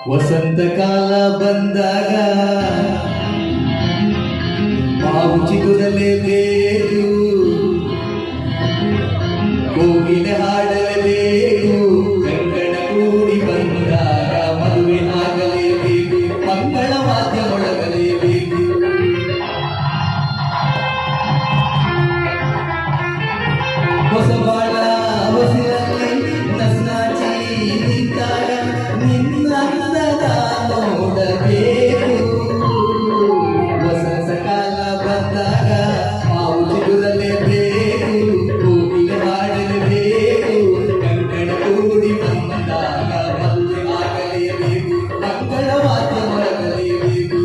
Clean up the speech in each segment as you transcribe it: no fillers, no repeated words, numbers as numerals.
ವಸಂತ ಕಾಲ ಬಂದಾಗ ಮಾವು ಚಿಗುರಲೇಬೇಕು, ಕೋಗಿಲೆ ಹಾಡಲೇಬೇಕು, ಕಂಕಣ ಕೂಡಿ ಬಂದಾಗ ಮದುವೆ ಆಗಲೇಬೇಕು, ಮಂಗಳ ವಾದ್ಯ ಮೊಳಗಲೇಬೇಕು. ಹೊಸ ಬಾಳ ಹೊಸಿರಲ್ಲಿ ನಸ್ನಾಚಿ ನಿಂತಾಗ ನಿನ್ನ ನೋಡಬೇಕು. ವಸಂತ ಕಾಲ ಬಂದಾಗ ಮಾವು ಚಿಗುರಲೇಬೇಕು, ಕೋಗಿಲೆ ಹಾಡಲೇಬೇಕು, ಕಂಕಣ ಕೂಡಿ ಬಂದಾಗ ಮದುವೆ ಆಗಲೇಬೇಕು, ಮಂಗಳ ವಾದ್ಯ ಮೊಳಗಲೇಬೇಕು.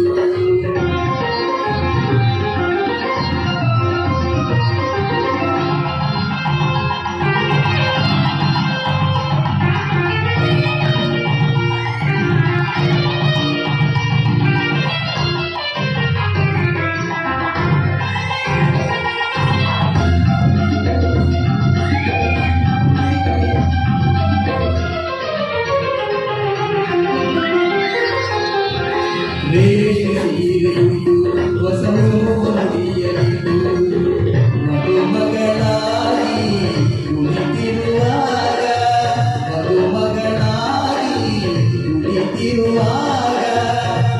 ಹೊಸ ನುಡಿಯಲಿದ್ದು ಮದುಮಗಳಾಗಿ ಕುಳಿತಿರುವಾಗ, ಮದುಮಗಳಾಗಿ ಕುಳಿತಿರುವಾಗ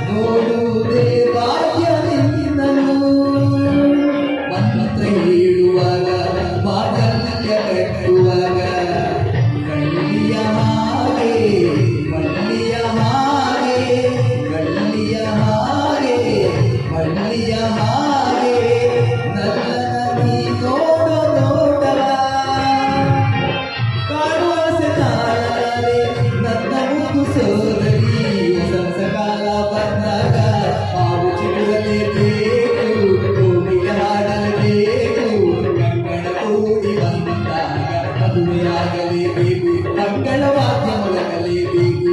ನೋಡುವುದೇ ಭಾಗ್ಯ ನಿನ್ನನು. ಮಂತ್ರ ಹೇಳುವಾಗ ಮಾಂಗಲ್ಯ ಕಟ್ಟುವಾಗ ಗಳ್ಳಿಯ ಹಾಗೆ ಮಳ್ಳಿಯ ಹಾಗೆ ಗಳ್ಳಿಯ ಹಾಗೆ ಮಳ್ಳಿಯ ಹಾಗೆ ನನ್ನ ನೀ ನೋಡೋ ನೋಡಲ ಕಾಣುವಸೆ ತಾಳಲಾರೆ ನನ್ನ ಮುದ್ದು ಸೋದರಿ. ವಸಂತ ಕಾಲ ಬಂದಾಗ ಮಾವು ಚಿಗುರಲೇಬೇಕು, ಕೋಗಿಲೆ ಹಾಡಲೇಬೇಕು, ಕಂಕಣ ಕೂಡಿ ಬಂದಾಗ ಮದುವೆ ಆಗಲೇಬೇಕು, ಮಂಗಳ ವಾದ್ಯ ಮೊಳಗಲೇಬೇಕು.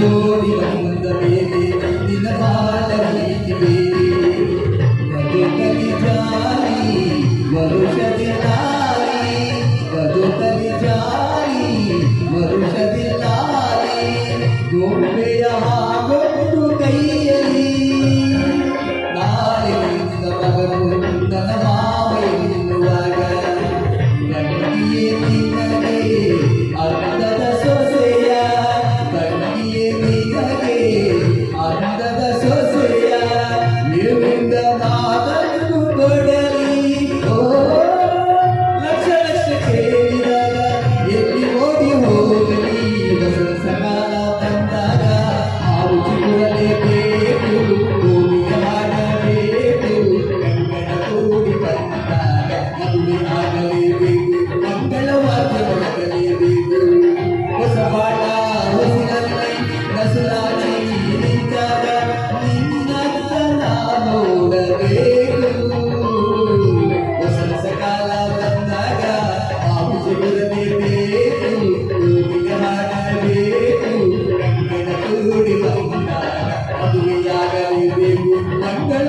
ನೋಡಿ ಬಂದ ಮೇಲೆ ನಿನ್ನ ಬಾಳ ರೀತಿ ಬೇರೆ, ಬದುಕಲಿ ಜಾರಿ ವರುಷದಿಲ್ಲಾರಿ, ಬದುಕಲಿ ಜಾರಿ ವರುಷದಿಲ್ಲಾರಿ. ಗೊಂಬೆಯ ಹಾಗೊಂಡು ಕೈಯಲ್ಲಿ ನಾಳೆ ನಿನ್ನ ಮಗನು ನನ್ನ ಮಾವ ಎನ್ನುವಾಗ ಗಟ್ಟಿಯೇ ನಿನ್ನಗೆ ಅಂದದ ಸೊಸೆಯ, ಗಟ್ಟಿಯೇ ನಿನಗೆ ಅಂದದ ಸೊಸೆಯ. ಇವಿಂದ ಮಾತನ್ನು ಕೊಡಲಿ ಲಕ್ಷ ಲಕ್ಷ ಕೇಳಿದಾಗ ಎಲ್ಲಿ ಓಡಿ ಹೋಗಲಿ. ವಸಂತ ಕಾಲ ಬಂದಾಗ ಮಾವು ಚಿಗುರಲೇಬೇಕು, ಕೋಗಿಲೆ ಹಾಡಬೇಕು, ಕಂಕಣ ಕೂಡಿ ಬಂದಾಗ ಮದುವೆ ಆಗಲೇಬೇಕು, ಮಂಗಳ ವಾದ್ಯ ಮೊಳಗಲೇಬೇಕು. ಹೊಸ ಬಾಳ ಹೊಸಿನಲ್ಲಿ ನಸುಲಾಗಿ ನಿಂತಾಗ ನಿನ್ನ ನೋಡಬೇಕು. ವಸಂತ ಕಾಲ ಬಂದಾಗ ಮಾವು ಚಿಗುರಲೇಬೇಕು, ಕೋಗಿಲೆ ಹಾಡಬೇಕು, ಕಂಕಣ ಕೂಡಿ ಬಂದಾಗ ಮದುವೆಯಾಗಲೇಬೇಕು, ಮಂಗಳ